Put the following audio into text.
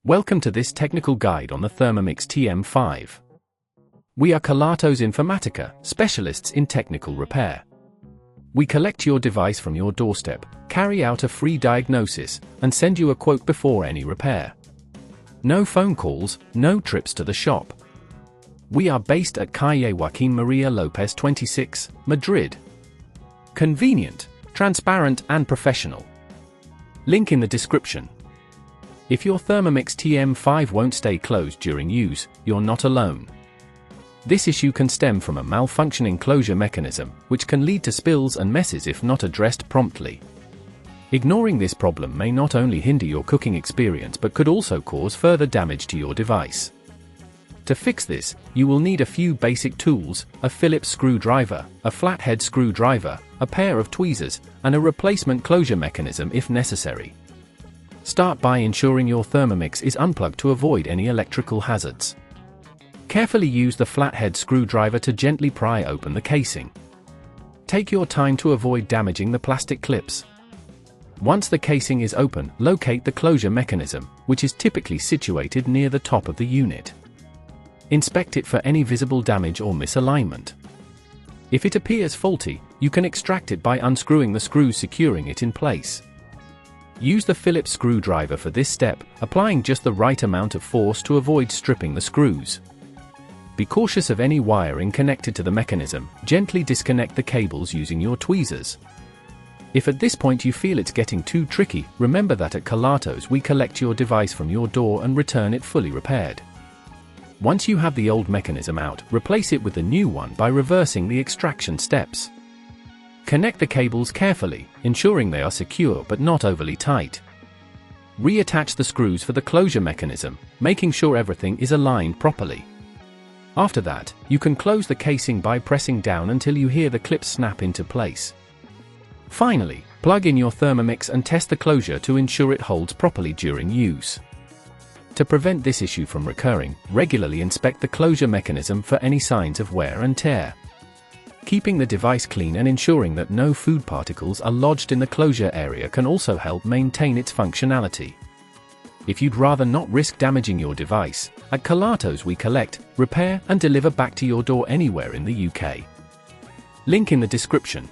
Welcome to this technical guide on the Thermomix TM5. We are Kelatos Informatica, specialists in technical repair. We collect your device from your doorstep, carry out a free diagnosis, and send you a quote before any repair. No phone calls, no trips to the shop. We are based at Calle Joaquín María López 26, Madrid. Convenient, transparent and professional. Link in the description. If your Thermomix TM5 won't stay closed during use, you're not alone. This issue can stem from a malfunctioning closure mechanism, which can lead to spills and messes if not addressed promptly. Ignoring this problem may not only hinder your cooking experience but could also cause further damage to your device. To fix this, you will need a few basic tools: a Phillips screwdriver, a flathead screwdriver, a pair of tweezers, and a replacement closure mechanism if necessary. Start by ensuring your Thermomix is unplugged to avoid any electrical hazards. Carefully use the flathead screwdriver to gently pry open the casing. Take your time to avoid damaging the plastic clips. Once the casing is open, locate the closure mechanism, which is typically situated near the top of the unit. Inspect it for any visible damage or misalignment. If it appears faulty, you can extract it by unscrewing the screws securing it in place. Use the Phillips screwdriver for this step, applying just the right amount of force to avoid stripping the screws. Be cautious of any wiring connected to the mechanism. Gently disconnect the cables using your tweezers. If at this point you feel it's getting too tricky, remember that at Kelatos we collect your device from your door and return it fully repaired. Once you have the old mechanism out, replace it with the new one by reversing the extraction steps. Connect the cables carefully, ensuring they are secure but not overly tight. Reattach the screws for the closure mechanism, making sure everything is aligned properly. After that, you can close the casing by pressing down until you hear the clips snap into place. Finally, plug in your Thermomix and test the closure to ensure it holds properly during use. To prevent this issue from recurring, regularly inspect the closure mechanism for any signs of wear and tear. Keeping the device clean and ensuring that no food particles are lodged in the closure area can also help maintain its functionality. If you'd rather not risk damaging your device, at Kelatos we collect, repair and deliver back to your door anywhere in the UK. Link in the description.